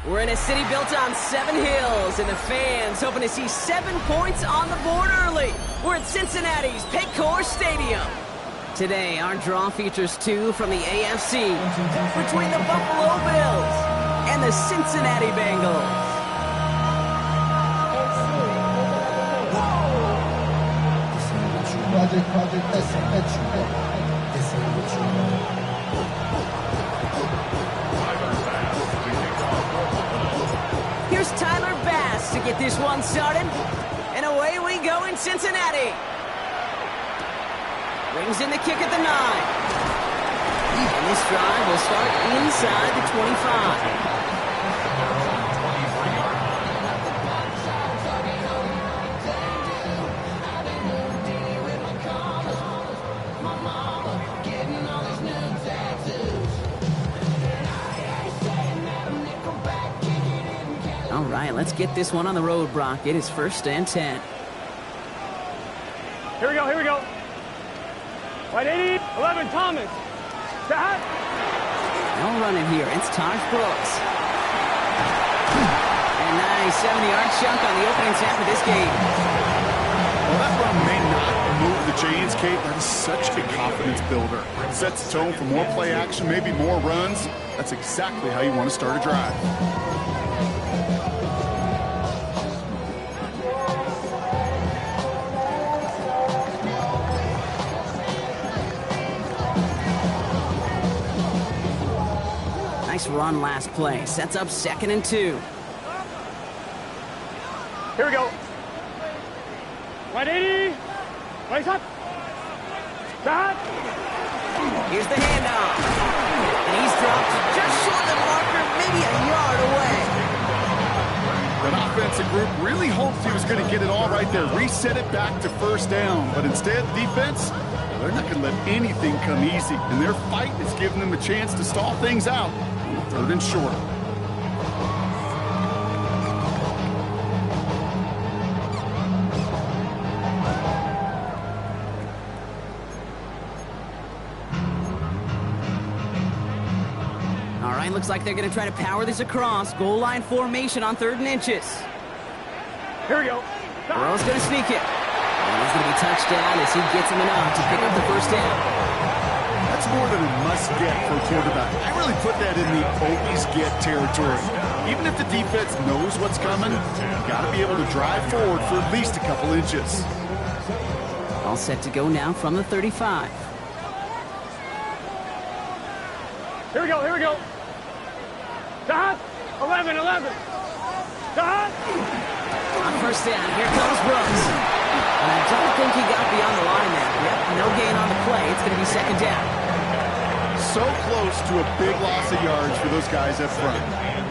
We're in a city built on 7 hills, and the fans hoping to see 7 points on the board early. We're at Cincinnati's Paycor Stadium. Today, our draw features 2 from the AFC between the Buffalo Bills and the Cincinnati Bengals. Here's Tyler Bass to get this one started. And away we go in Cincinnati. Brings in the kick at the 9. And this drive will start inside the 25. All right, let's get this one on the road, Brock. It is 1st and 10. Here we go, here we go. Right 80, 11, Thomas. That. No running here. It's Taj Brooks. And nice 70-yard chunk on the opening snap of this game. Well, that run may not move the chains, Kate. That is such a confidence builder. It sets the tone for more play action, maybe more runs. That's exactly how you want to start a drive. Nice run last play. Sets up 2nd and 2. Here we go. Right 80. Right up. That. Here's the handoff. And he's dropped just short of the marker, maybe a yard away. That offensive group really hoped he was going to get it all right there. Reset it back to 1st down. But instead, defense, they're not going to let anything come easy. And their fight is giving them a chance to stall things out. 3rd and short. All right, looks like they're going to try to power this across. Goal line formation on 3rd and inches. Here we go. Burrow's going to sneak it. And he's going to be touched down as he gets him enough to pick up the 1st down. That's more than a must-get for a quarterback. I really put that in the always-get territory. Even if the defense knows what's coming, you got to be able to drive forward for at least a couple inches. All set to go now from the 35. Here we go, here we go. That. 11, 11. That. On 1st down, here comes Brooks. And I don't think he got beyond the line there. Yep, no gain on the play. It's going to be 2nd down. So close to a big loss of yards for those guys up front.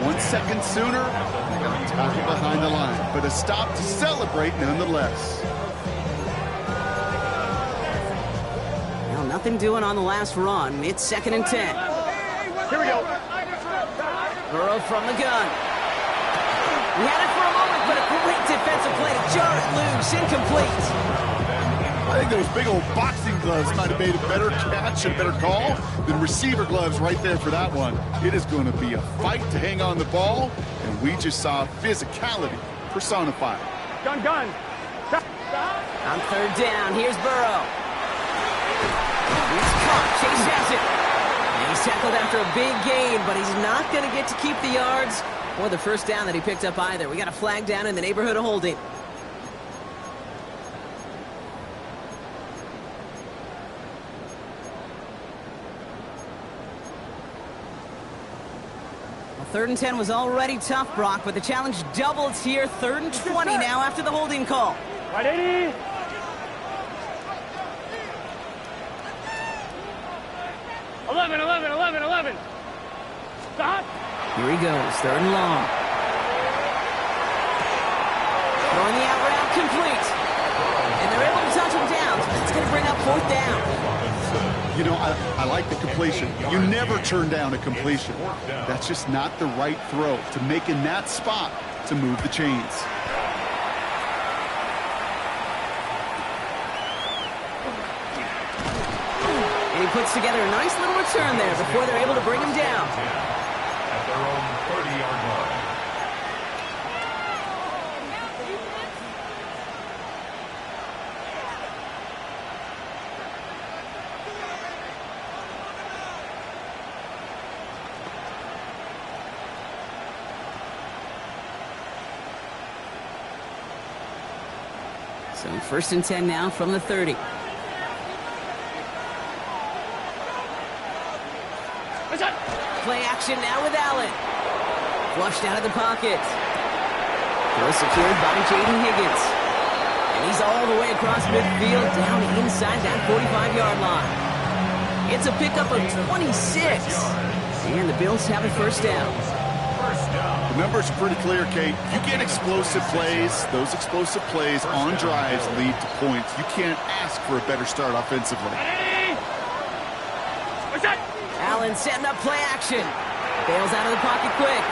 1 second sooner, they got tackled behind the line. But a stop to celebrate nonetheless. Well, nothing doing on the last run. It's 2nd and 10. Here we go. Burrow from the gun. He had it for a moment, but a great defensive play to jar it loose. Incomplete. I think those big old boxing gloves might have made a better catch and better call than receiver gloves right there for that one. It is going to be a fight to hang on the ball, and we just saw physicality personified. Gun, gun. On 3rd down, here's Burrow. He's caught. Chase has it. And he's tackled after a big gain, but he's not going to get to keep the yards or the 1st down that he picked up either. We got a flag down in the neighborhood of holding. Well, 3rd and 10 was already tough, Brock, but the challenge doubles here. 3rd and 20 now after the holding call. Right 80. Eleven, 11, 11, 11. Stop. Here he goes, 3rd and long. Throwing the out route complete. And they're able to touch him down, so that's going to bring up 4th down. You know, I like the completion. You never turn down a completion. That's just not the right throw to make in that spot to move the chains. And he puts together a nice little return there before they're able to bring him down. At their own 30-yard line. So 1st and 10 now from the 30. Play action now with Allen. Flushed out of the pocket. Throw secured by Jaden Higgins. And he's all the way across midfield down inside that 45-yard line. It's a pickup of 26. And the Bills have a 1st down. The numbers are pretty clear, Kate. You get explosive plays. Those explosive plays on drives lead to points. You can't ask for a better start offensively. Allen setting up play action. Bails out of the pocket quick.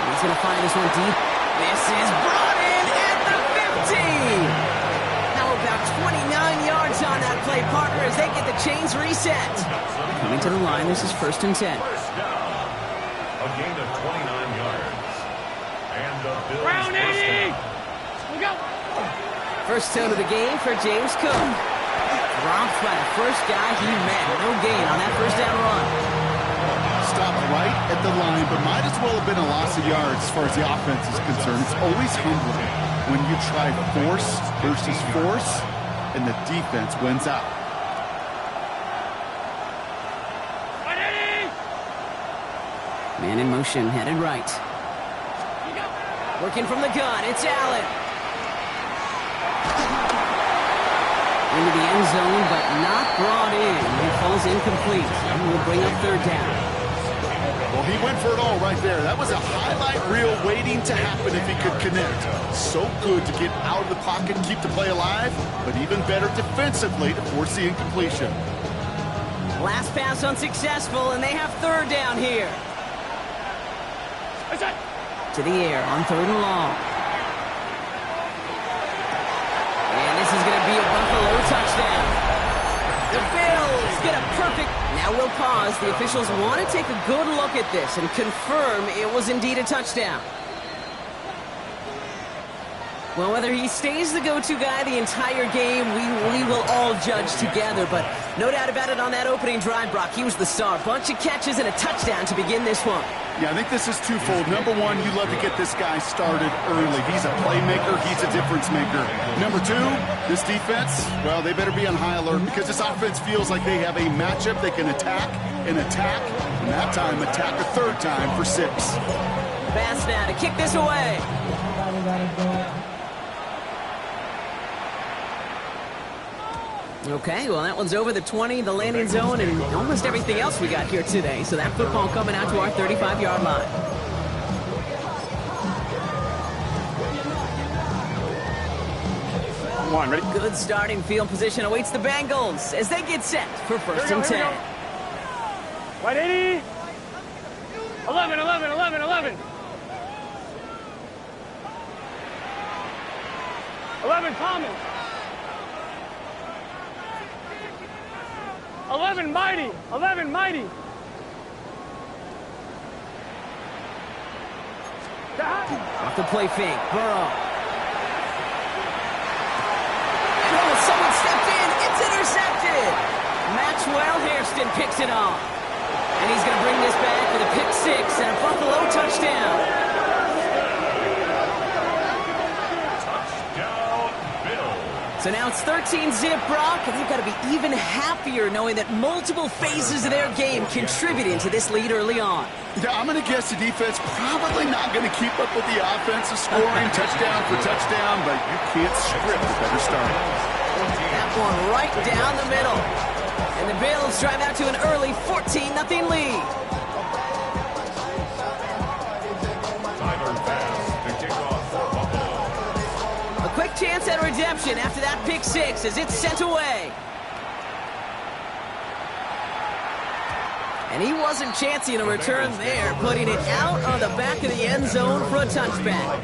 He's going to find this one deep. This is brought in at the 50. How about 29 yards on that play, partner, as they get the chains reset. Coming to the line, this is 1st and 10. A gain of 29 yards. And the Bills Round 80. We go. First toe to the game for James Cook. Dropped by the first guy he met. No gain on that 1st down run. Stopped right at the line, but might as well have been a loss of yards as far as the offense is concerned. It's always humbling when you try force versus force, and the defense wins out. Man in motion, headed right. Working from the gun, it's Allen. Into the end zone, but not brought in. He falls incomplete, and will bring up 3rd down. Well, he went for it all right there. That was a highlight reel waiting to happen if he could connect. So good to get out of the pocket and keep the play alive, but even better defensively to force the incompletion. Last pass unsuccessful, and they have 3rd down here. To the air on 3rd and long. And this is going to be a Buffalo touchdown. The Bills get a perfect... Now we'll pause. The officials want to take a good look at this and confirm it was indeed a touchdown. Well, whether he stays the go-to guy the entire game, we will all judge together. But no doubt about it, on that opening drive, Brock, he was the star. Bunch of catches and a touchdown to begin this one. Yeah, I think this is twofold. Number one, you love to get this guy started early. He's a playmaker. He's a difference maker. Number two, this defense, well, they better be on high alert because this offense feels like they have a matchup they can attack, and that time attack a 3rd time for 6. Pass now to kick this away. Okay, well, that one's over the 20, the landing zone, and almost everything else we got here today. So that football coming out to our 35-yard line. Come on, ready? Good starting field position awaits the Bengals as they get set for 1st and 10. Right 80. 11, 11, 11, 11. 11, Thomas. 11, Mighty. 11, Mighty. Off the play fake. Burrow. Oh, someone stepped in. It's intercepted. Maxwell Hairston picks it off. And he's going to bring this back with a pick 6 and a Buffalo touchdown. So now it's 13-zip, Brock, and they've got to be even happier knowing that multiple phases of their game contributing to this lead early on. Yeah, I'm going to guess the defense probably not going to keep up with the offensive scoring touchdown for touchdown, but you can't script a better start. That one right down the middle. And the Bills drive out to an early 14-0 lead. Quick chance at redemption after that pick 6 as it's sent away. And he wasn't chancing a return there, putting it out on the back of the end zone for a touchback.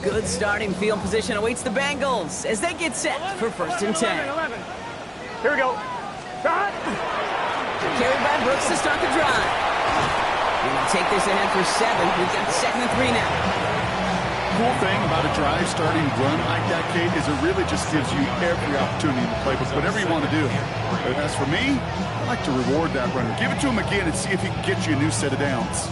Good starting field position awaits the Bengals as they get set for 1st and 10. 11. Here we go. Shot. Carried by Brooks to start the drive. We're going to take this ahead for 7. We've got 2nd and 3 now. cool thing about a drive starting run like that, Kate, is it really just gives you every opportunity in the playbook, whatever you want to do. But as for me, I like to reward that runner. Give it to him again and see if he can get you a new set of downs.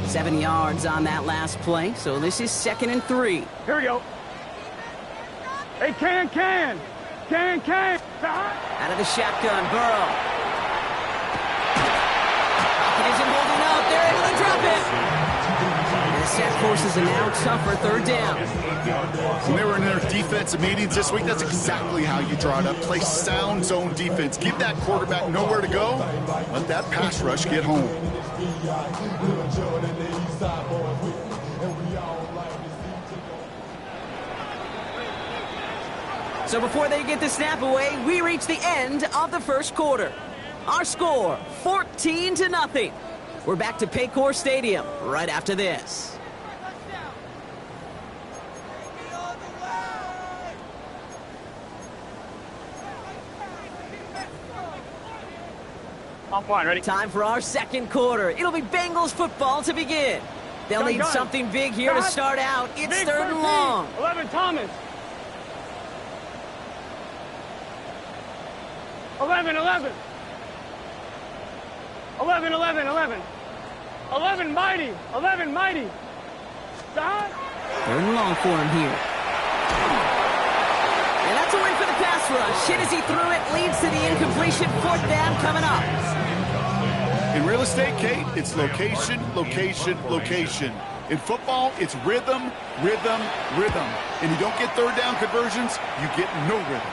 Seven yards on that last play, so this is 2nd and 3. Here we go. Hey, Can. Out of the shotgun, Burrow. Pocket isn't holding up. They're able to drop it. And the set forces a now tougher 3rd down. When they were in their defensive meetings this week, that's exactly how you draw it up. Play sound zone defense. Give that quarterback nowhere to go. Let that pass rush get home. So before they get the snap away, we reach the end of the 1st quarter. Our score, 14-0. We're back to Paycor Stadium right after this. I'm fine, ready? Time for our 2nd quarter. It'll be Bengals football to begin. They'll need something big here to start out. It's 3rd and long. 11, Thomas. 11. 11, Mighty. 11, Mighty. Stop. 3rd and long for him here. And that's a win for the pass rush. Hit as he threw it, leads to the incompletion. 4th down coming up. In real estate, Kate, it's location, location, location. In football, it's rhythm, rhythm, rhythm. And you don't get 3rd down conversions, you get no rhythm.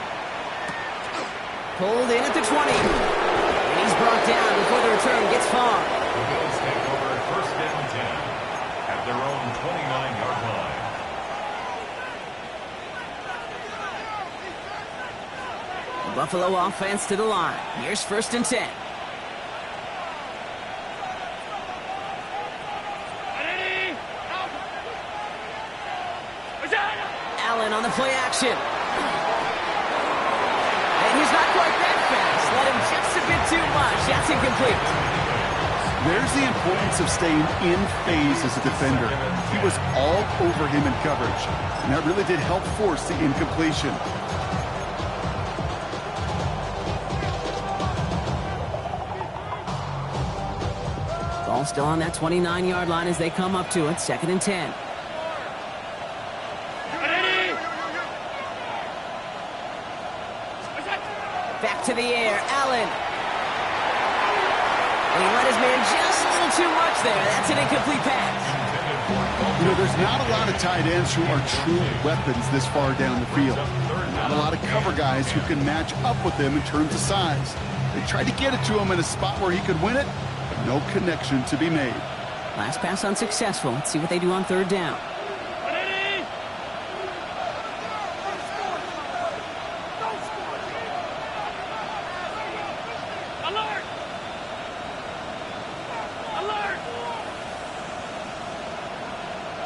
Pulled in at the 20. And he's brought down before the return gets far. The Bills take over 1st and 10 at their own 29-yard line. Buffalo offense to the line. Here's 1st and 10. Allen on the play action. And he's not quite that fast. Let him just a bit too much. That's incomplete. There's the importance of staying in phase as a defender. He was all over him in coverage, and that really did help force the incompletion. Ball still on that 29-yard line as they come up to it. 2nd and 10. Back to the air, Allen. And he let his man just a little too much there. That's an incomplete pass. You know, there's not a lot of tight ends who are true weapons this far down the field. Not a lot of cover guys who can match up with them in terms of size. They tried to get it to him in a spot where he could win it, but no connection to be made. Last pass unsuccessful. Let's see what they do on 3rd down.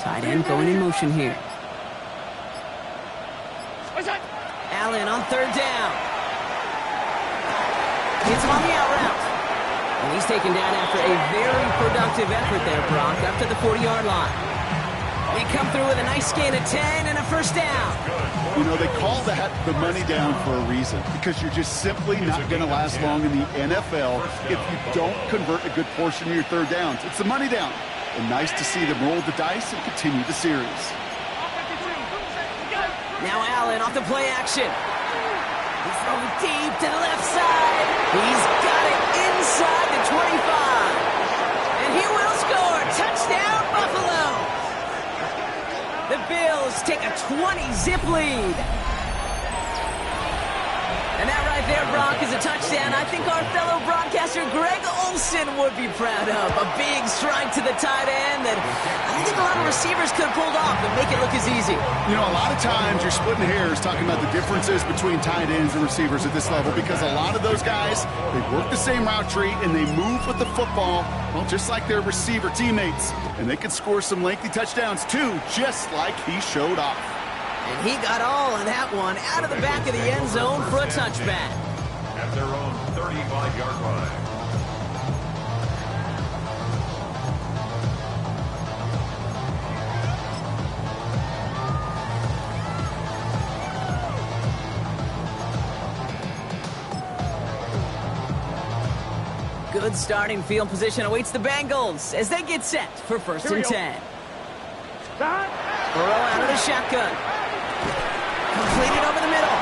Tight end going in motion here. Allen on 3rd down. Hits him on the out route. And he's taken down after a very productive effort there, Brock, up to the 40-yard line. They come through with a nice gain of 10 and a 1st down. You know, they call that the money down for a reason, because you're just simply not going to last long in the NFL if you don't convert a good portion of your 3rd downs. It's the money down. And nice to see them roll the dice and continue the series. Now Allen off the play action. He's throwing deep to the left side. He's got it inside the 25. And he will score. Touchdown, Buffalo. The Bills take a 20-zip lead. And that right there, Brock, is a touchdown I think our fellow broadcaster Greg Olsen would be proud of. A big strike to the tight end that I think a lot of receivers could have pulled off and make it look as easy. You know, a lot of times you're splitting hairs talking about the differences between tight ends and receivers at this level, because a lot of those guys, they work the same route tree and they move with the football, well, just like their receiver teammates. And they can score some lengthy touchdowns too, just like he showed off. And he got all of that one out of the back of the end zone for a touchback. their own 35-yard line. Good starting field position awaits the Bengals as they get set for first and 10. Burrow out of the shotgun. Completed over the middle.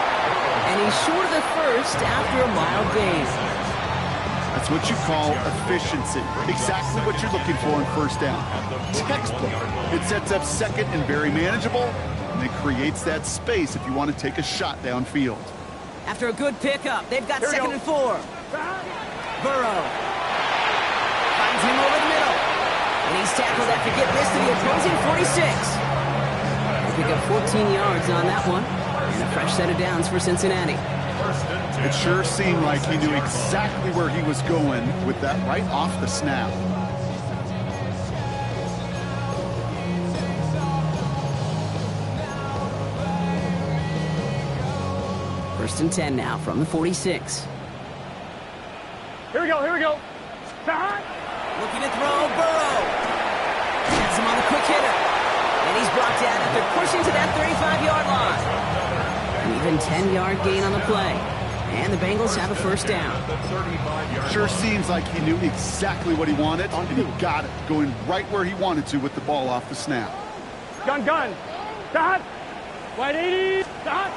And he's short of the first after a mild gain. That's what you call efficiency. Exactly what you're looking for in first down. Textbook. It sets up second and very manageable, and it creates that space if you want to take a shot downfield. After a good pickup, they've got second and 4. Burrow finds him over the middle. And he's tackled after getting this to the opposing 46. They pick up 14 yards on that one. And a fresh set of downs for Cincinnati. It sure seemed like he knew exactly where he was going with that right off the snap. First and 10 now from the 46. Here we go, here we go. Looking to throw, Burrow. Has him on the quick hitter. And he's brought down after pushing to that 35-yard line. An even 10-yard gain on the play. And the Bengals have a first down. Sure seems like he knew exactly what he wanted, and he got it, going right where he wanted to with the ball off the snap. Gun. Dot. 180. Dot.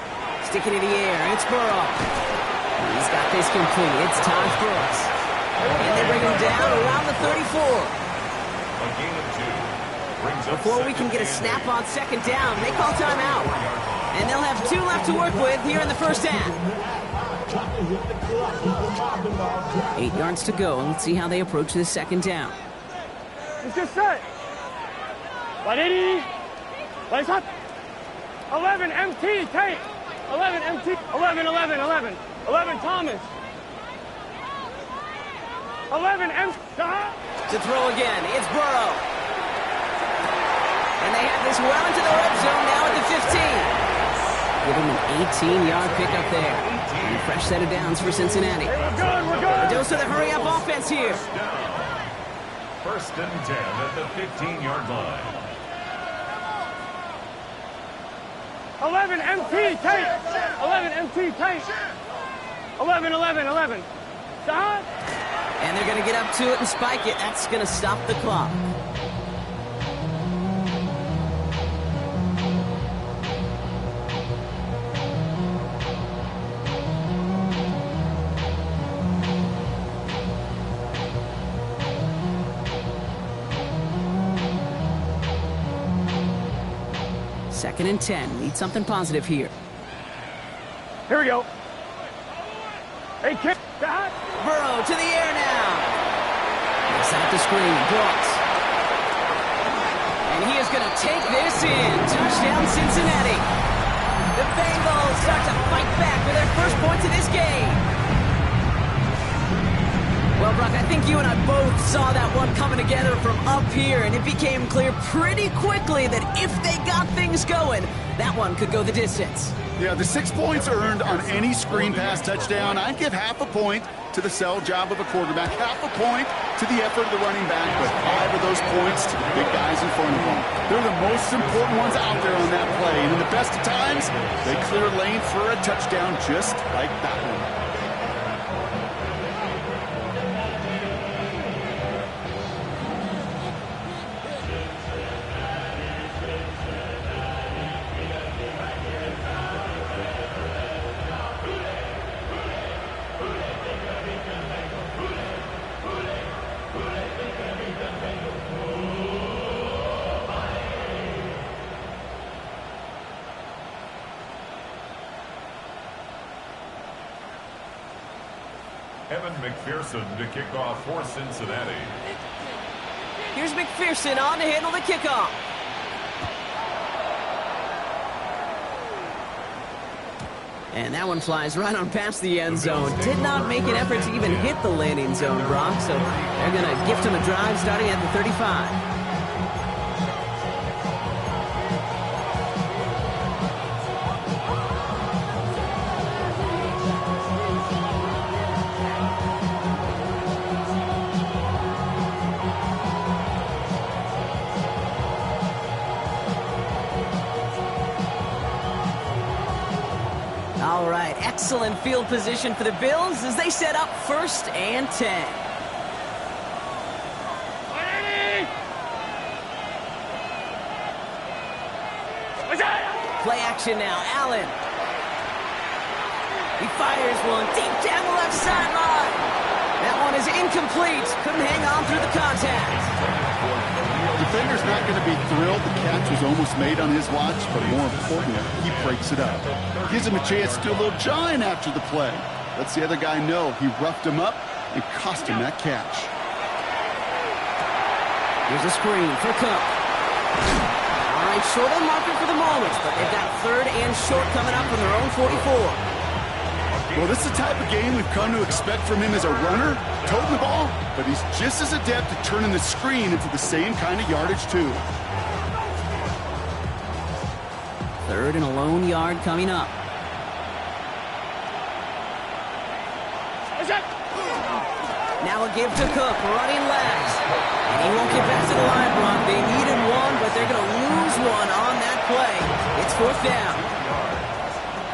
Sticking in the air, it's Burrow. He's got this complete. It's Todd Brooks. And they bring him down around the 34. A gain of 2. Before we can get a snap on second down, they call timeout. And they'll have 2 left to work with here in the first half. 8 yards to go, and let's see how they approach this second down. It's just set. 180. Lights up. 11 MT. Take. 11 MT. 11 Thomas. 11 MT. To throw again, it's Burrow. And they have this well into the red zone now at the 15. Give him an 18-yard pickup there. And a fresh set of downs for Cincinnati. We're good. A dose of the hurry-up offense here. First and 10 at the 15-yard line. 11 MT. Take. 11 MT. Take. 11. Stop. And they're going to get up to it and spike it. That's going to stop the clock. Second and 10. Need something positive here. Here we go. Hey, kick. Stop. Burrow to the air now. Looks out the screen. Brooks. And he is going to take this in. Touchdown, Cincinnati. The Bengals start to fight back with their first points of this game. Well, Brock, I think you and I both saw that one coming together from up here, and it became clear pretty quickly that if they got things going, that one could go the distance. Yeah, the 6 points earned on any screen pass touchdown. I'd give half a point to the sell job of a quarterback, half a point to the effort of the running back, but 5 of those points to the big guys in front of them. They're the most important ones out there on that play, and in the best of times, they clear lane for a touchdown just like that one. Evan McPherson to kick off for Cincinnati. Here's McPherson on to handle the kickoff. And that one flies right on past the end zone. Did not make an effort to even hit the landing zone, Brock. So they're going to gift him a drive starting at the 35. All right, excellent field position for the Bills as they set up 1st and 10. Play action now, Allen. He fires one deep down the left sideline. That one is incomplete. Couldn't hang on through the contact. The defender's not going to be thrilled the catch was almost made on his watch, but more importantly, he breaks it up. Gives him a chance to do a little jawing after the play. Lets the other guy know he roughed him up and cost him that catch. Here's a screen for Cook. All right, short on marker for the moment, but they've got 3rd and short coming up from their own 44. Well, this is the type of game we've come to expect from him as a runner, toting the ball, but he's just as adept at turning the screen into the same kind of yardage, too. 3rd and a lone yard coming up. Now a give to Cook, running left. And he won't get back to the line, Brock. They needed one, but they're going to lose one on that play. It's 4th down.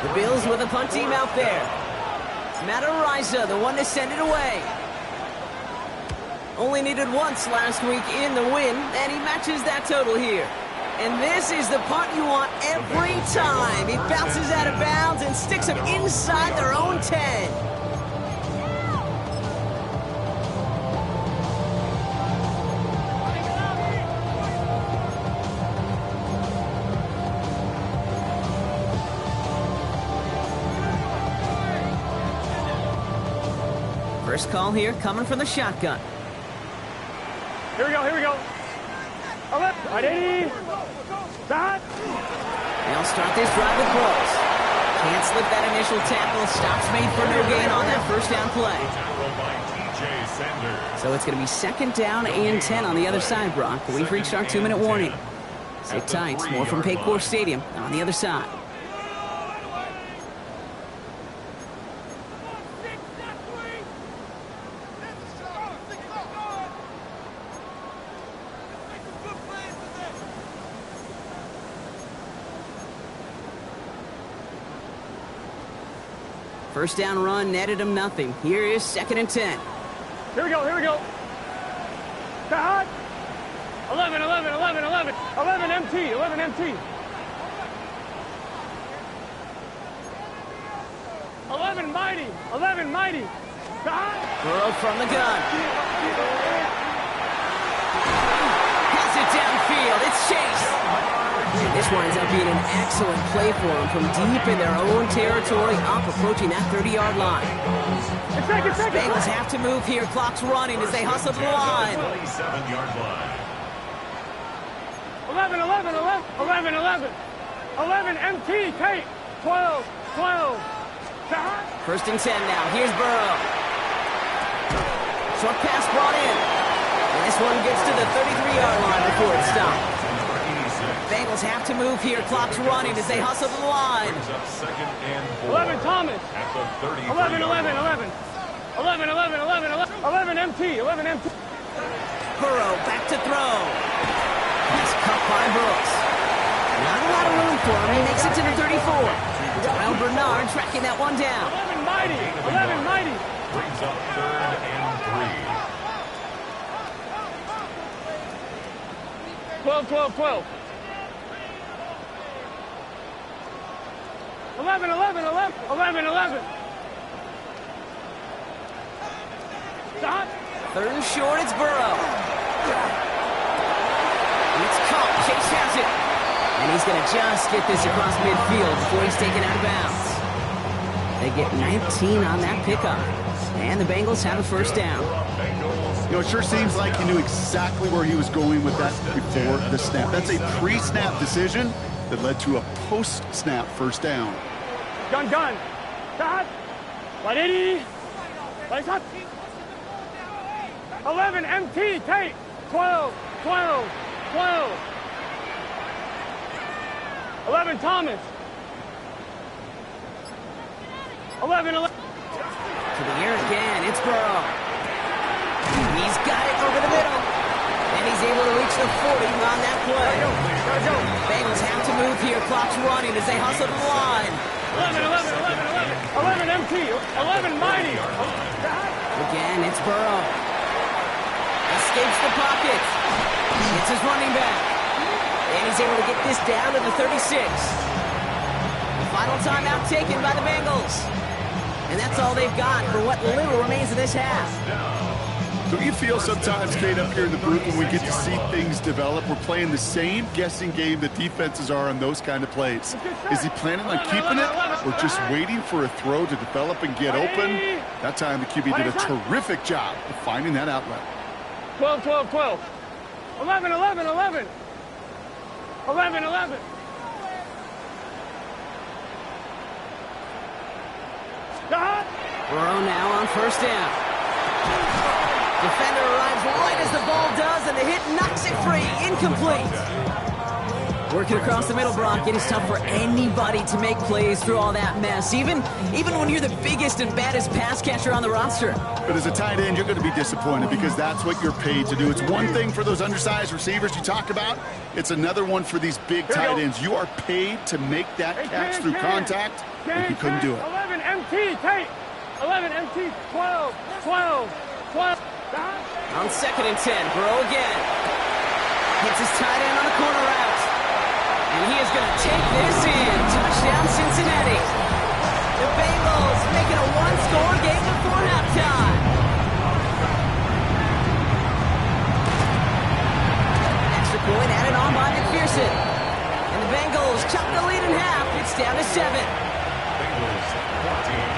The Bills with a punt team out there. yr3, the one to send it away. Only needed once last week in the win, and he matches that total here. And this is the punt you want every time. He bounces out of bounds and sticks them inside their own 10. First call here coming from the shotgun. Here we go, here we go. Right, 80. Stop. They'll start this drive with Brooks. Can't slip that initial tackle. Stops made for no gain on that 1st down play. So it's going to be 2nd down and 10 on the other side, Brock. We've reached our 2-minute warning. Sit tight. More from Paycor Stadium on the other side. First down run netted him nothing. Here is 2nd and 10. Here we go, here we go. Stop. 11, 11, 11, 11. 11 MT, 11 MT. 11 mighty, 11 mighty. Stop. Burrow from the gun. Has it downfield. It's Chase. This winds up being an excellent play for him from deep in their own territory, up approaching that 30-yard line. Bengals have to move here. Clock's running as they hustle to the line. 27-yard line. 11, 11, 11, 11, 11. 11 MT, Kate. 12, 12. 1st and 10 now. Here's Burrow. Short pass brought in. And this one gets to the 33-yard line before it's stopped. Bengals have to move here. Clock's running as they hustle to the line. 11 Thomas. 11, 11, 11. 11, 11, 11, 11. 11 MT, 11 MT. Burrow back to throw. He's cut by Brooks. Not a lot of room for him. He makes it to the 34. Kyle Bernard tracking that one down. 11 mighty. 11 mighty. Brings up 3rd and 3. 12, 12, 12. 11, 11, 11, 11, 11. Stop. 3rd and short, it's Burrow. It's caught. Chase has it. And he's going to just get this across midfield before he's taken out of bounds. They get 19 on that pickup. And the Bengals have a 1st down. You know, it sure seems like he knew exactly where he was going with that before the snap. That's a pre-snap decision that led to a post-snap 1st down. Gun, gun. Stop. 180. Like that. 11 MT, Tate. 12, 12, 12. 11 Thomas. 11, 11. To the air again, it's Burrow. He's got it over the middle. And he's able to reach the 40 on that play. Gotta go. Bengals have to move here. Clock's running as they hustle to the line. 11 MT, 11 Mighty. Again, it's Burrow. Escapes the pocket. It's his running back. And he's able to get this down to the 36. The final timeout taken by the Bengals. And that's all they've got for what little remains of this half. Don't you feel sometimes, Kate, up here in the booth when we get to see things develop, we're playing the same guessing game that defenses are on those kind of plays? Is he planning on keeping it or just waiting for a throw to develop and get open? That time the QB did a terrific job of finding that outlet. 12, 12, 12. 11, 11, 11. 11, 11. Burrow now on first down. Defender arrives right as the ball does, and the hit knocks it free. Incomplete. Working across the middle, Brock. It is tough for anybody to make plays through all that mess, even when you're the biggest and baddest pass catcher on the roster. But as a tight end, you're going to be disappointed because that's what you're paid to do. It's one thing for those undersized receivers you talk about. It's another one for these big tight ends. You are paid to make that catch through contact, and he couldn't do it. 11 MT, Tate. 11 MT, 12, 12, 12. On 2nd and 10, Burrow again. Hits his tight end on the corner route. And he is going to take this in. Touchdown, Cincinnati. The Bengals making a one-score game before halftime. Extra point added on by McPherson. And the Bengals chop the lead in half. It's down to 7. Bengals 14.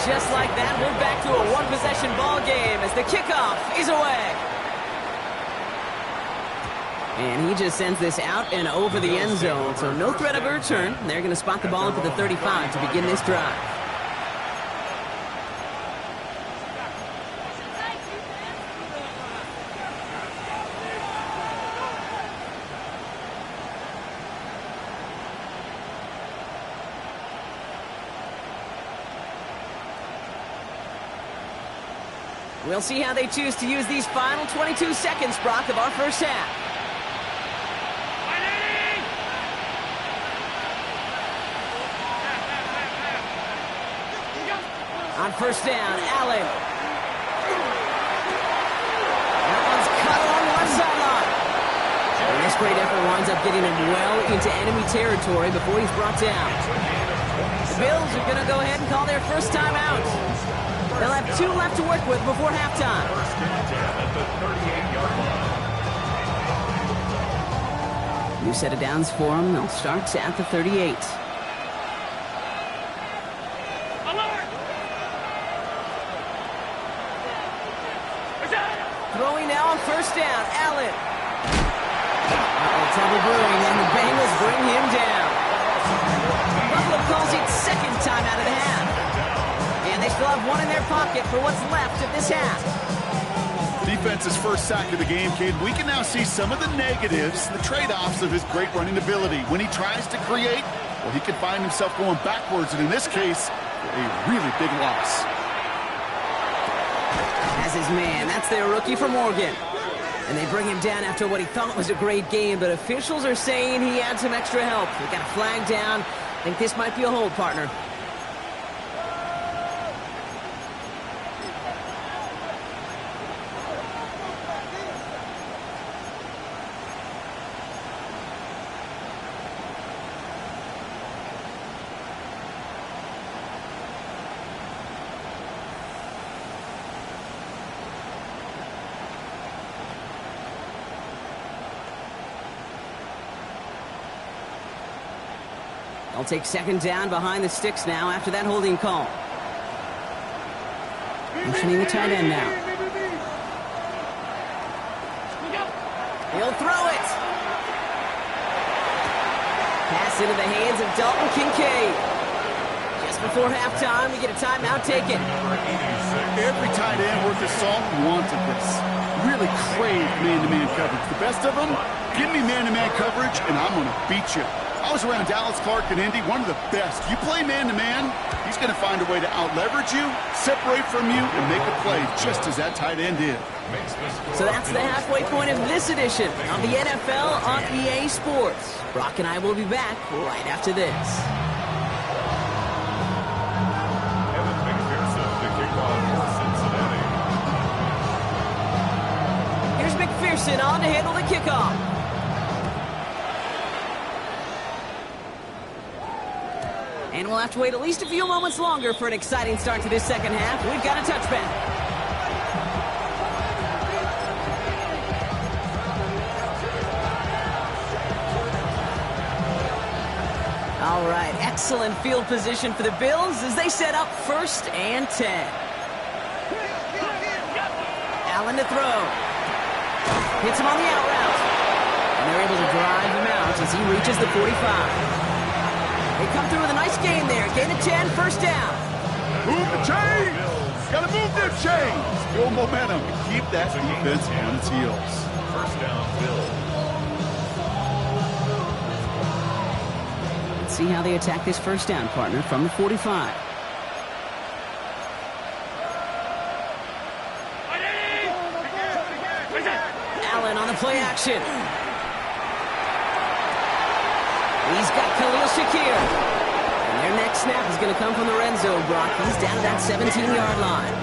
Just like that, we're back to a one-possession ball game as the kickoff is away. And he just sends this out and over the end zone, so no threat of a return. They're going to spot the ball up at the 35 to begin this drive. We'll see how they choose to use these final 22 seconds, Brock, of our first half. On first down, Allen. That one's cut along the left sideline. And this great effort winds up getting him well into enemy territory before he's brought down. The Bills are going to go ahead and call their first timeout. They'll have 2 left to work with before halftime. First and 10 at the 38-yard line. New set of downs for them. They'll start at the 38. Throwing now on first down, Allen. Trouble brewing, and the Bengals bring him down. Buffalo calls it second time out of the half. And they still have 1 in their pocket for what's left of this half. Defense's first sack of the game, kid. We can now see some of the negatives, the trade-offs of his great running ability. When he tries to create, well, he can find himself going backwards, and in this case, a really big loss. As his man, that's their rookie from Oregon. And they bring him down after what he thought was a great game, but officials are saying he had some extra help. They got a flag down. I think this might be a hold, partner. They'll take second down behind the sticks now after that holding call. Motioning the tight end now. He'll throw it. Pass into the hands of Dalton Kincaid. Just before halftime, we get a timeout taken. Every tight end worth his salt wanted this. Really craved man-to-man coverage. The best of them, give me man-to-man coverage, and I'm going to beat you. I was around Dallas Clark and Indy, one of the best. You play man-to-man, he's going to find a way to out-leverage you, separate from you, and make a play just as that tight end did. So that's the halfway point of this edition of the NFL on EA Sports. Brock and I will be back right after this. Here's McPherson on to handle the kickoff. And we'll have to wait at least a few moments longer for an exciting start to this second half. We've got a touchback. All right, excellent field position for the Bills as they set up 1st and 10. Allen to throw. Hits him on the out route. And they're able to drive him out as he reaches the 45. They come through with a nice gain there. Gain of 10, 1st down. Move the chains! Gotta move them chains! Build momentum and keep that defense on its heels. 1st down, Bills. See how they attack this 1st down, partner, from the 45. Allen on the play action. He's got Khalil Shakir. And their next snap is going to come from the red zone, Brock. He's down to that 17-yard line.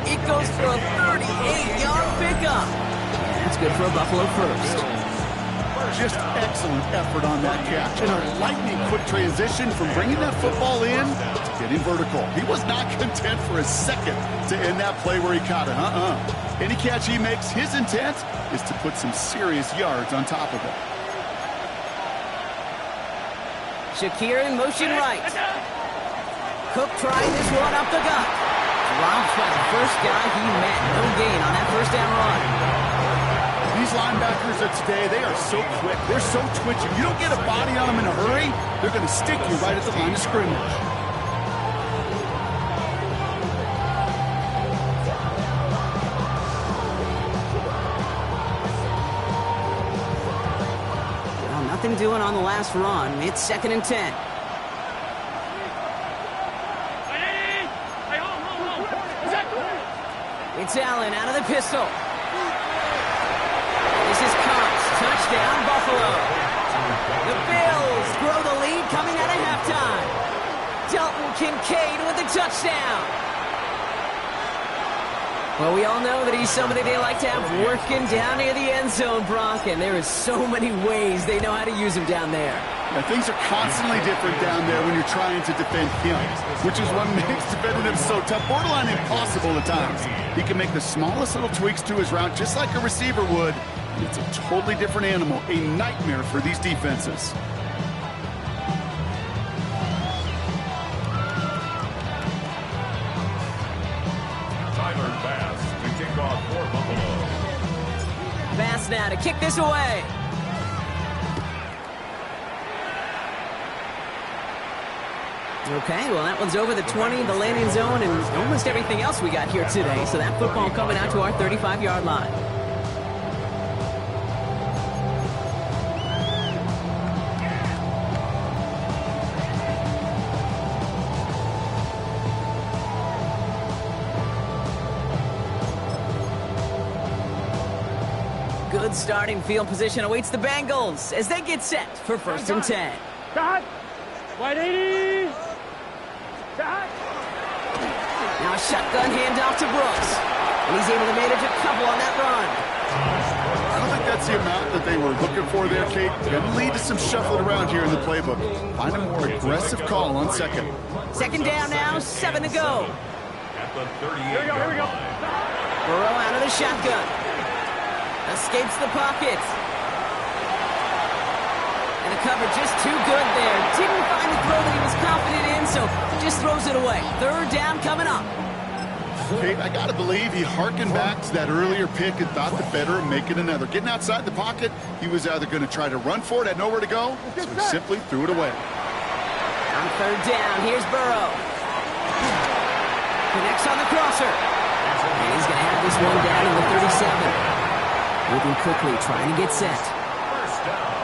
It goes for a 38-yard pickup. And that's good for a Buffalo first. Just excellent effort on that catch. And a lightning-quick transition from bringing that football in to getting vertical. He was not content for a second to end that play where he caught it. Any catch he makes, his intent is to put some serious yards on top of it. Shakir in motion right. Cook trying this one up the gut. Dropped by the first guy he met. No gain on that 1st down run. These linebackers of today, they are so quick. They're so twitchy. You don't get a body on them in a hurry, they're going to stick you right at the line of scrimmage. Well, nothing doing on the last run. It's 2nd and 10. It's Allen out of the pistol. This is Cox. Touchdown, Buffalo. The Bills grow the lead coming out of halftime. Dalton Kincaid with the touchdown. Well, we all know that he's somebody they like to have working down near the end zone, Brock, and there is so many ways they know how to use him down there. Yeah, things are constantly different down there when you're trying to defend him, which is what makes defending him so tough, borderline impossible at times. He can make the smallest little tweaks to his route just like a receiver would. It's a totally different animal, a nightmare for these defenses. Tyler Bass to kick off for Buffalo. Bass now to kick this away. Okay, well, that one's over the 20, the landing zone, and almost everything else we got here today. So that football coming out to our 35-yard line. Good starting field position awaits the Bengals as they get set for 1st and 10. Cut! White 80! Cut! Now a shotgun handoff to Brooks. And he's able to manage a couple on that run. I don't think that's the amount that they were looking for there, Kate. Going to lead to some shuffling around here in the playbook. Find a more aggressive call on 2nd. 2nd down now, 7 to go. At the 38-yard Here we go. line. Burrow out of the shotgun. Escapes the pocket. And the cover just too good there. Didn't find the throw that he was confident in, so just throws it away. 3rd down coming up. Kate, I got to believe he hearkened back to that earlier pick and thought the better of making another. Getting outside the pocket, he was either going to try to run for it, had nowhere to go, so he simply threw it away. On 3rd down, here's Burrow. Connects on the crosser. And he's going to have this one down in the 37. Moving quickly, trying to get set. 1st down.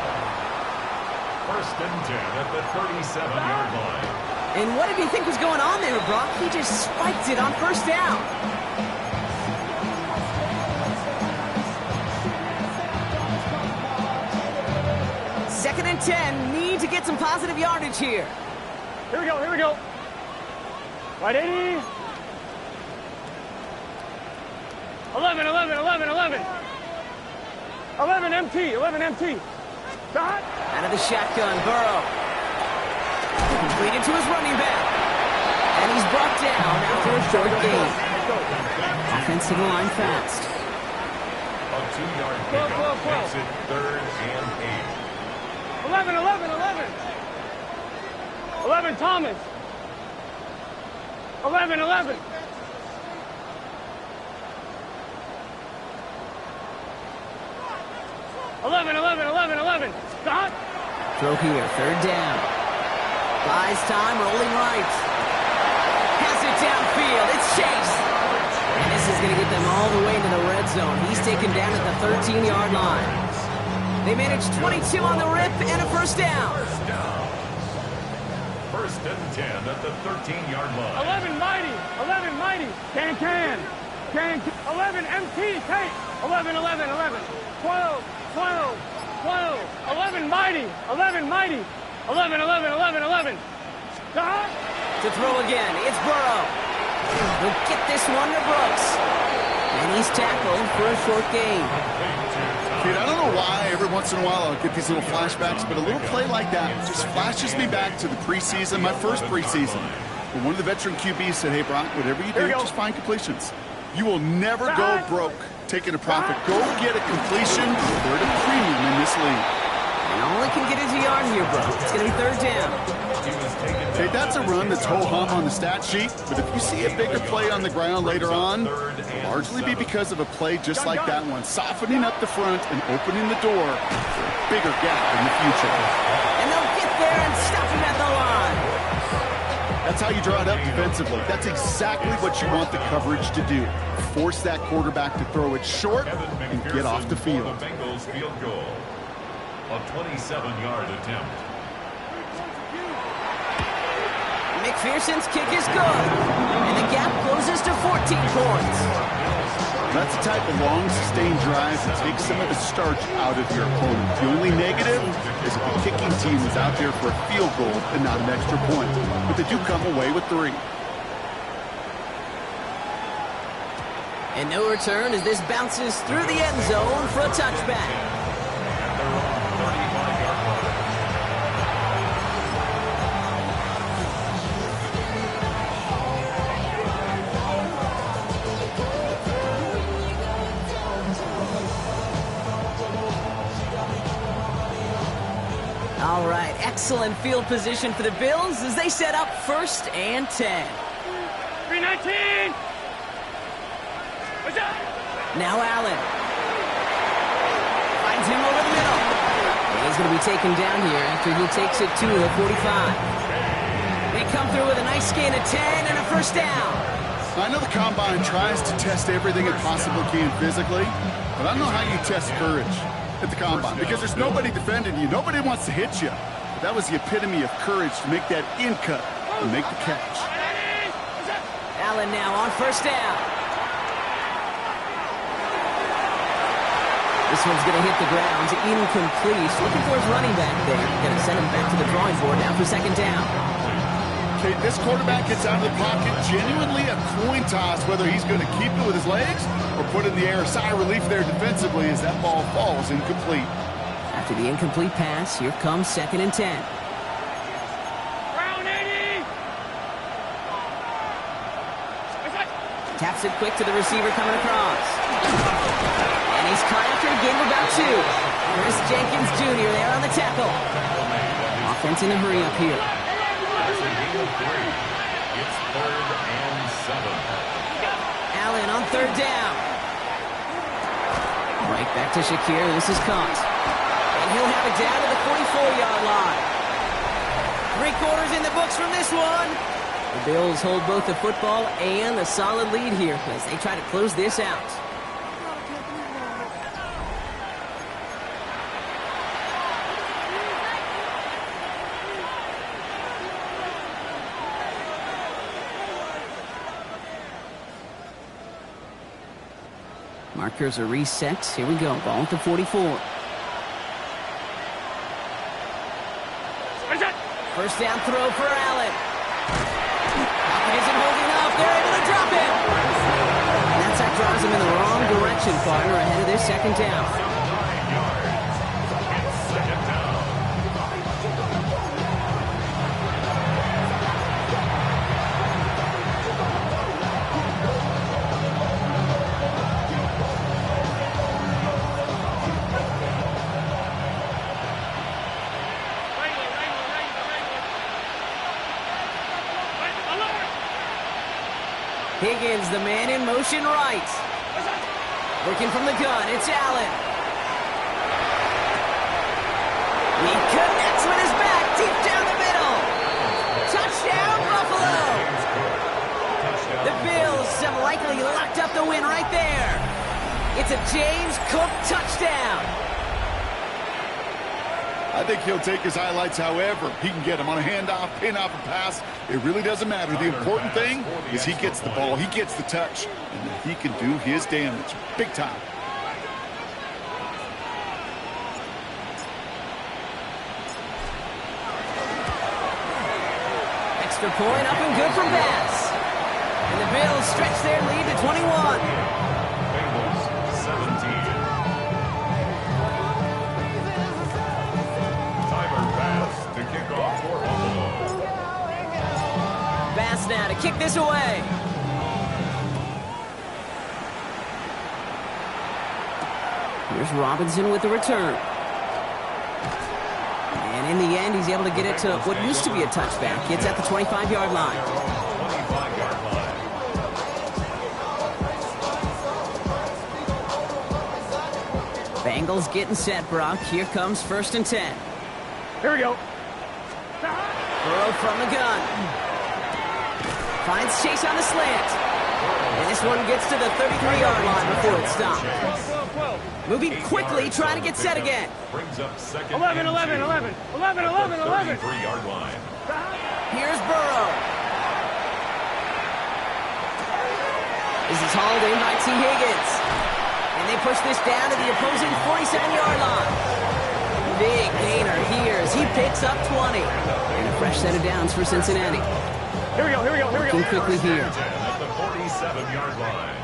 First and 10 at the 37-yard line. And what did you think was going on there, Brock? He just spiked it on first down. Second and 10. Need to get some positive yardage here. Here we go, here we go. Right 80. 11, 11, 11, 11. 11 MT, 11 MT. Dot. Out of the shotgun, Burrow. Completed to his running back. And he's brought down after a short gain. Offensive line fast. A 2-yard pickup makes it 3rd and 8. 11, 11, 11. 11 Thomas. 11, 11. 11, 11, 11, 11. Dot. Throw here, third down. Buys time, rolling right. Has it downfield, it's Chase. And this is going to get them all the way into the red zone. He's taken down at the 13-yard line. They managed 22 on the rip and a first down. First and 10 at the 13-yard line. 11 mighty, 11 mighty. Can. 11 MT, take. 11, 11, 11. 12, 12, 12. 11 mighty, 11 mighty. 11, 11, 11, 11. Dot. To throw again, it's Burrow. He'll get this one to Brooks. And he's tackled for a short gain. Kid, I don't know why every once in a while I'll get these little flashbacks, but a little play like that just flashes me back to the preseason, my first preseason. When one of the veteran QBs said, hey, Brock, whatever you do, just find completions. You will never go broke taking a profit. Go get a completion. They're at a premium in this league. And all he can get is a yard here, bro. It's going to be third down. Hey, that's a run that's ho-hum on the stat sheet, but if you see a bigger play on the ground later on, it'll largely be because of a play just like that one, softening up the front and opening the door for a bigger gap in the future. And they'll get there and stop him at the line. That's how you draw it up defensively. That's exactly what you want the coverage to do. Force that quarterback to throw it short and get off the field. The Bengals field goal. A 27-yard attempt. McPherson's kick is good. And the gap closes to 14 points. That's the type of long, sustained drive that takes some of the starch out of your opponent. The only negative is if the kicking team is out there for a field goal and not an extra point. But they do come away with 3. And no return as this bounces through the end zone for a touchback. All right, excellent field position for the Bills as they set up first and 10. 319. Now Allen. Finds him over the middle. And he's going to be taken down here after he takes it to the 45. They come through with a nice gain of 10 and a first down. I know the Combine tries to test everything it possibly can physically, but I don't know how you test courage at the Combine because there's nobody defending you. Nobody wants to hit you. But that was the epitome of courage to make that in cut and make the catch. Allen now on first down. This one's going to hit the ground. Incomplete. Looking for his running back there. Going to send him back to the drawing board now for second down. Okay, this quarterback gets out of the pocket. Genuinely a coin toss whether he's going to keep it with his legs or put in the air. Sigh of relief there defensively as that ball falls incomplete. After the incomplete pass, here comes second and 10. Round 80. Taps it quick to the receiver coming across. And he's caught after a gain of about 2. Chris Jenkins Jr. there on the tackle. Offense in a hurry up here. That's a gain of 3. It's 3rd and 7. Allen on third down. Right back to Shakir. This is caught. And he'll have it down to the 44-yard line. 3 quarters in the books from this one. The Bills hold both the football and a solid lead here as they try to close this out. Markers are reset. Here we go. Ball at the 44. First down throw for Allen. Pocket isn't holding up. They're able to drop it. And that sack drives him in the wrong direction, partner, ahead of their second down. Higgins, the man in motion right. Working from the gun, it's Allen. He connects with his back, deep down the middle. Touchdown, Buffalo. The Bills have likely locked up the win right there. It's a James Cook touchdown. I think he'll take his highlights however he can get them on a handoff, pin off, a pass. It really doesn't matter. The important thing is he gets the ball, he gets the touch, and that he can do his damage big time. Extra point up and good from Bass. And the Bills stretch their lead to 21. Bengals 17. To kick off for Buffalo. Bass now to kick this away. Here's Robinson with the return. And in the end, he's able to get it to what used to be a touchback. It's at the 25-yard line. 25-yard line. Bengals getting set, Brock. Here comes 1st and 10. Here we go. Burrow from the gun. Finds Chase on the slant. And this one gets to the 33-yard line before it stops. 12. Moving quickly, trying to get set again. Brings up second 11. 33-yard line. Here's Burrow. This is hauled in by T. Higgins. And they push this down to the opposing 47-yard line. Big gainer here as he picks up 20. And a fresh set of downs for Cincinnati. Here we go. Working quickly here. At the 47-yard line.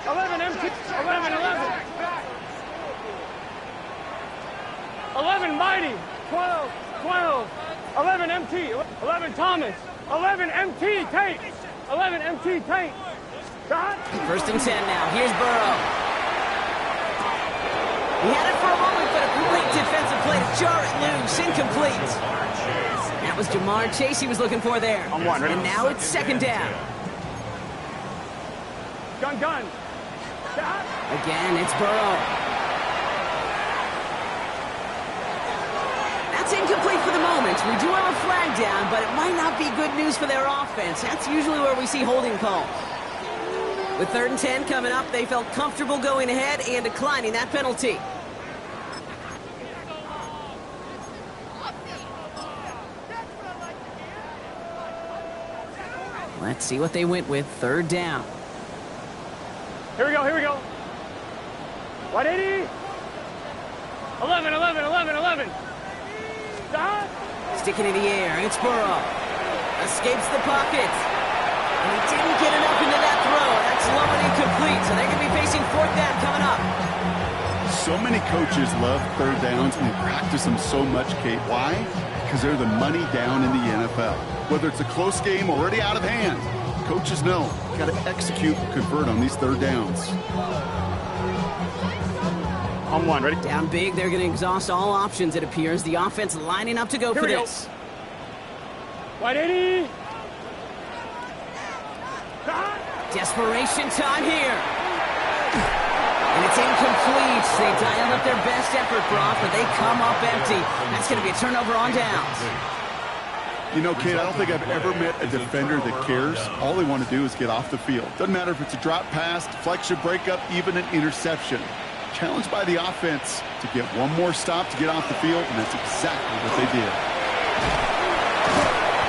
11 empty. 11 mighty. 12. 11 MT. 11 Thomas. 11 MT Tate. 11 MT Tate. 1st and 10 now. Here's Burrow. He had it for a moment, but a great defensive play to jar it loose. Incomplete. That was Jamar Chase he was looking for there. On one, ready? And now it's 2nd down. Gun. Again, it's Burrow. That's incomplete for the moment. We do have a flag down, but it might not be good news for their offense. That's usually where we see holding calls. With 3rd and 10 coming up, they felt comfortable going ahead and declining that penalty. Let's see what they went with. 3rd down. Here we go. 180. 11. Sticking in the air, it's Burrow. Escapes the pocket. And he didn't get enough into that throw. That's low and incomplete, so they're going to be facing 4th down coming up. So many coaches love 3rd downs and they practice them so much, Kate. Why? Because they're the money down in the NFL. Whether it's a close game already out of hand, coaches know you got to execute and convert on these 3rd downs. On one, ready? Down big, they're going to exhaust all options, it appears. The offense lining up to go for this. 180. Desperation time here. And it's incomplete. They dialed up their best effort, Brock, but they come up empty. That's going to be a turnover on downs. You know, Kate, I don't think I've ever met a defender that cares. All they want to do is get off the field. Doesn't matter if it's a drop pass, deflection, breakup, even an interception. Challenged by the offense to get one more stop to get off the field, and that's exactly what they did.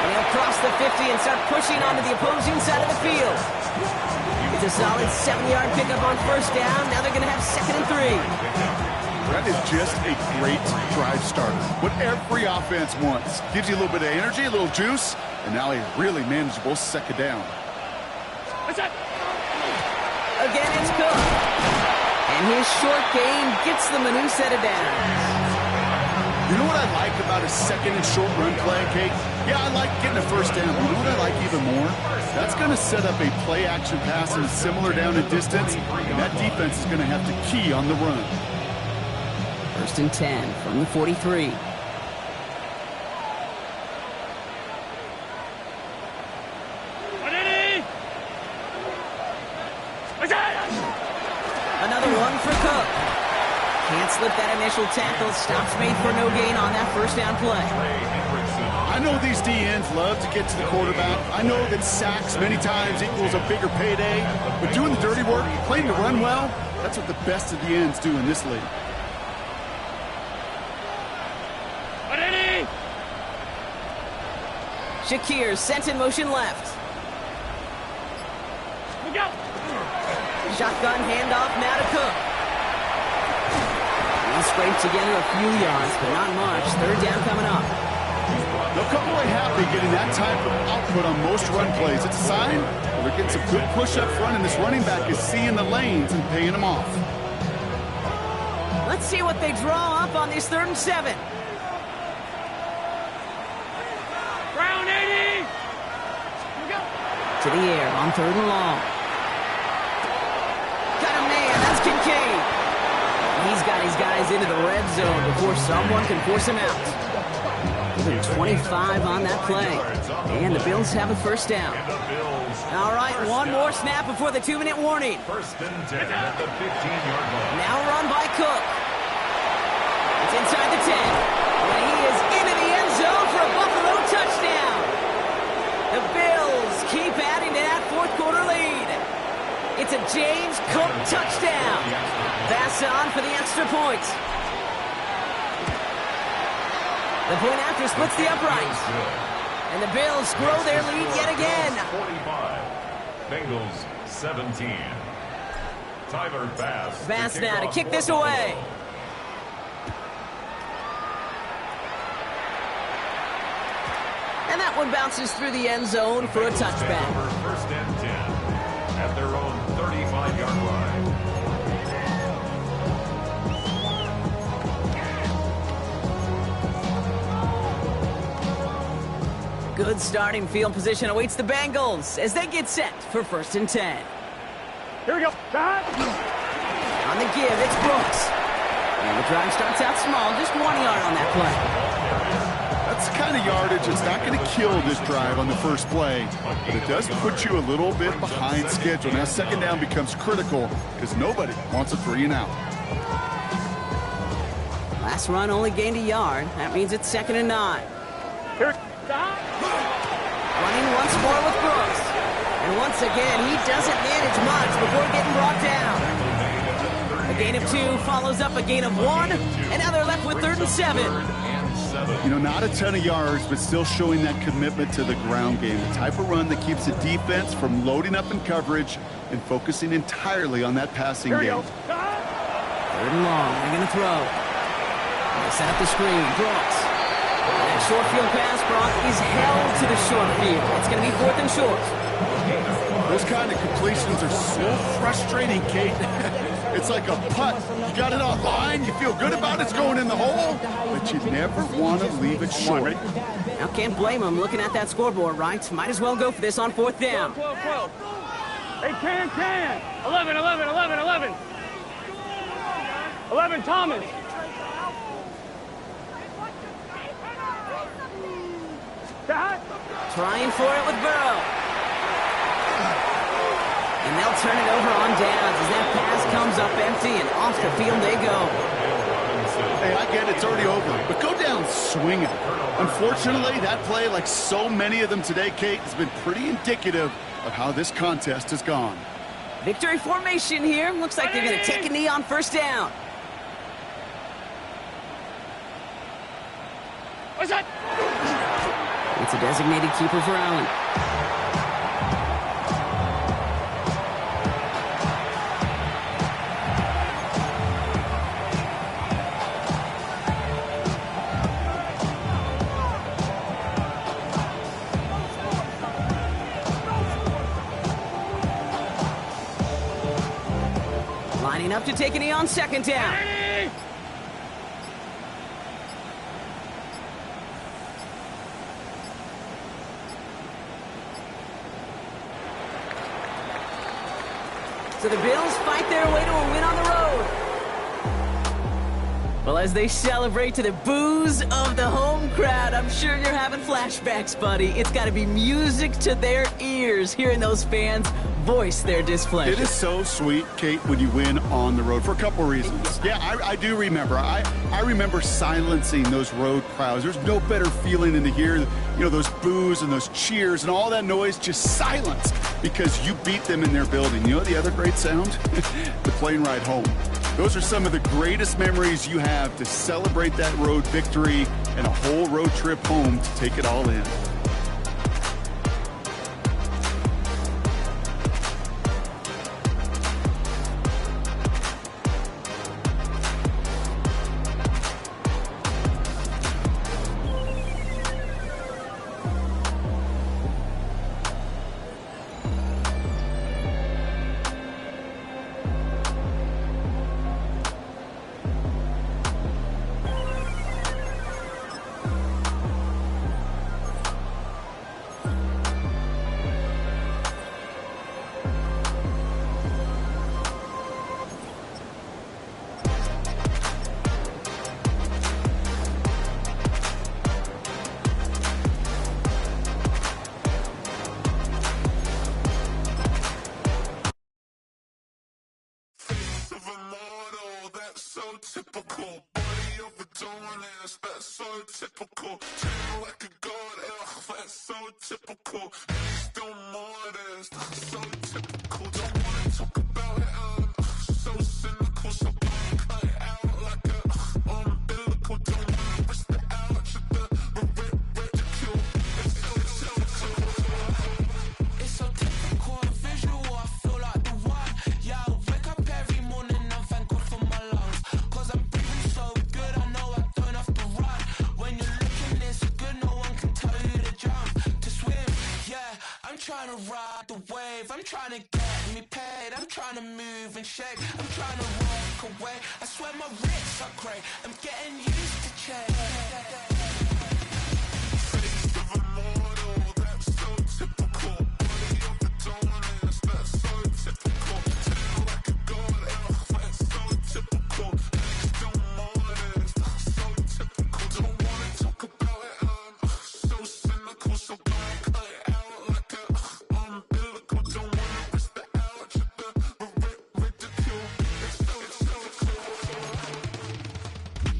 And they'll cross the 50 and start pushing onto the opposing side of the field. It's a solid 7-yard pickup on first down. Now they're going to have 2nd and 3. That is just a great drive starter. What every offense wants. Gives you a little bit of energy, a little juice, and now a really manageable 2nd down. Again, it's Cook. And his short gain gets them a new set of downs. You know what I like about a 2nd and short run play, Kate? Yeah, I like getting a first down. You know what I like even more? That's going to set up a play-action pass in a similar down and distance, and that defense is going to have to key on the run. 1st and 10 from the 43. Another one for Cook. Can't slip that initial tackle. Stops made for no gain on that first down play. I know these DNs love to get to the quarterback. I know that sacks many times equals a bigger payday. But doing the dirty work, playing to run well, that's what the best of the ends do in this league. Shakir sent in motion left. Shotgun handoff now to Cook. He scraped together a few yards, but not much. 3rd down coming up. They'll come away happy getting that type of output on most run plays. It's a sign that they're getting some good push up front, and this running back is seeing the lanes and paying them off. Let's see what they draw up on this 3rd and 7. Brown 80. To the air on 3rd and long. Got a man, that's Kincaid. He's got his guys into the red zone before someone can force him out. Even 25 on that play. And the Bills have a first down. All right, one more snap before the 2-minute warning. 1st and 10 at the 15-yard line. Now run by Cook. It's inside the 10. And he is into the end zone for a Buffalo touchdown. The Bills keep adding to that 4th quarter lead. It's a James Cook touchdown. Pass on for the extra point. The point after splits the uprights. And the Bills grow their lead yet again. 45. Bengals 17. Tyler Bass. Bass now to kick this away. And that one bounces through the end zone for a touchback. 1st and 10 at their own 35-yard line. Good starting field position awaits the Bengals as they get set for 1st and 10. Here we go. On the give, it's Brooks. And the drive starts out small, just 1 yard on that play. That's the kind of yardage that's not going to kill this drive on the first play, but it does put you a little bit behind schedule. Now 2nd down becomes critical because nobody wants a 3 and out. Last run only gained a yard. That means it's 2nd and 9. Here. Running once more with Brooks. And once again, he doesn't manage much before getting brought down. A gain of 2 follows up a gain of 1, and now they're left with 3rd and 7. You know, not a ton of yards, but still showing that commitment to the ground game. The type of run that keeps the defense from loading up in coverage and focusing entirely on that passing game. 3rd and long, they're going to throw. They set up the screen, Brooks. That short field pass, Brock, is held to the short field. It's going to be 4th and short. Those kind of completions are so frustrating, Kate. It's like a putt. You got it on line, you feel good about it's going in the hole, but you never want to leave it short. Now, can't blame him looking at that scoreboard, right? Might as well go for this on 4th down. 12, 12. Hey, can. 11, 11, 11, 11. 11, Thomas. Trying for it with Burrow. And they'll turn it over on downs as that pass comes up empty and off the field they go. Hey, I get it's already over, but go down swinging. Unfortunately, that play, like so many of them today, Kate, has been pretty indicative of how this contest has gone. Victory formation here. Looks like they're going to take a knee on 1st down. What's that? It's a designated keeper for Allen. up to take a knee on second down. Ready? So the Bills fight their way to a win on the road. Well, as they celebrate to the boos of the home crowd, I'm sure you're having flashbacks, buddy. It's got to be music to their ears, hearing those fans voice their displeasure. It is so sweet, Kate, when you win on the road for a couple of reasons. Yeah, I do remember. I remember silencing those road crowds. There's no better feeling than to hear, those boos and those cheers and all that noise just silenced because you beat them in their building. You know the other great sound? The plane ride home. Those are some of the greatest memories you have to celebrate that road victory and a whole road trip home to take it all in. Typical body of a donut, that's so typical. Treat like a god, that's so typical. Still modest, so typical. Don't wanna talk about it, so cynical. So cut it out like a umbilical. Don't wanna risk it out to the ridicule. It's so typical, visual. I feel like the one. Yeah, I wake up every morning and thank God for my lungs. Cause I'm breathing so good, I know I don't have to run. When you're looking this good, no one can tell you to jump, to swim. Yeah, I'm trying to ride the wave. I'm trying to get me paid. I'm trying to move and shake. I'm trying to walk away. I swear my wrists are great. I'm getting used to change. Face of a mortal, that's so typical. Body of the donut, that's so typical. Tail like a god, that's so typical. Still modest, so typical. Don't wanna talk about it, so cynical. So cut it out like a umbilical. Don't wanna risk the out to the ridicule.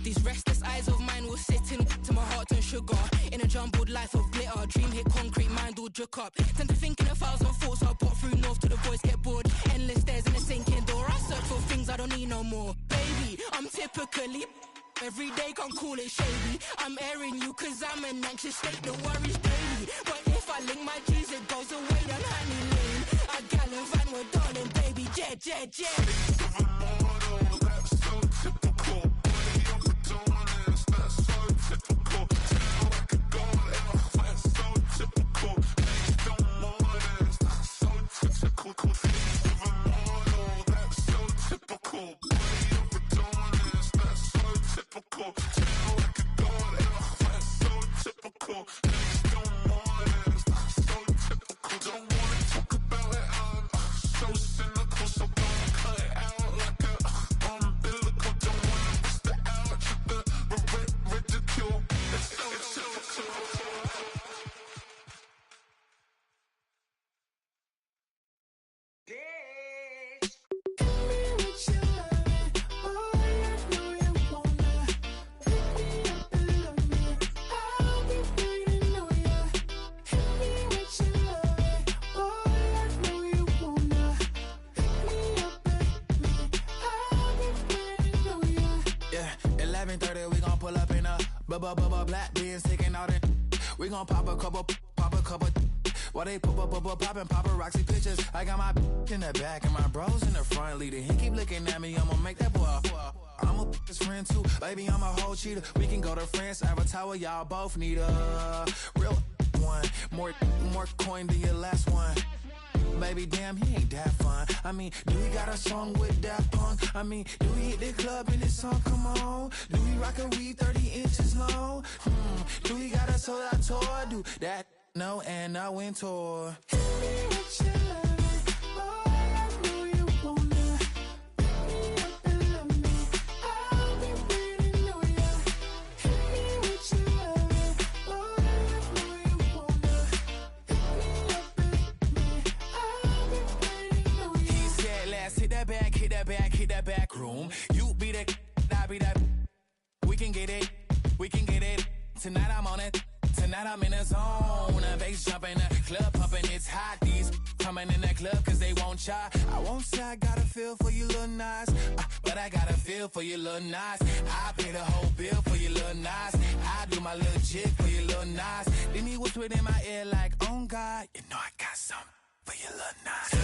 These restless eyes of mine will sit in to my heart and sugar. In a jumbled life of glitter, dream hit concrete, mind all jerk up. Tend to think in 1,000 thoughts, I'll put through north to the voice, get bored. Endless stairs in a sinking door, I search for things I don't need no more. Baby, I'm typically every day, can't call it shady. I'm airing you cause I'm an anxious state, the worries daily. But if I link my G's, it goes away down honey lane. I gallivant with darling, baby, jet. Face of a mortal, that's so typical. Body of a donut, that's so typical. Tail like a god, that's so typical. Still modest, so typical. Face of a mortal, that's so typical. Body of a donut, that's so typical. Tail like a god, that's so typical. Still modest, so typical. Don't wanna talk about it, so cynical. So cut it out like a umbilical. Don't wanna risk the out to the ridicule. It's so typical. Yeah, 11:30, we gon' pull up in a black beans taking out it. We gon' pop a couple. While they poppin' paparazzi pictures. I got my in the back and my bros in the front leading. He keep looking at me, I'ma make that boy. I'm a his friend too, baby, I'm a whole cheater. We can go to France, Avatar, y'all both need a real one. More coin than your last one. baby, damn, he ain't that fun. I mean, do he got a song with that punk? I mean, do he hit the club in this song? Come on. Do he rock a weed 30 inches long? Do he got a sold out tour? Do that? No, and I went tour. Hit me with your loving, boy, I know you wanna. Pick me up and love me, I'll be waiting on ya. Hit me with your loving, boy, I know you wanna. Pick me up and love me, I'll be waiting on ya. He said, let's hit that back, hit that back, hit that back room. You be the, I be that. We can get it, we can get it. Tonight I'm on it. Tonight I'm in a zone, a bass jumping, a club pumping, it's hot. These coming in that club cause they won't try. I won't say I got a feel for you little nice, but I got a feel for you little nice. I pay the whole bill for you little nice. I do my little jig for you little nice. Then he whispered in my ear like, oh God, you know I got something for you little nice.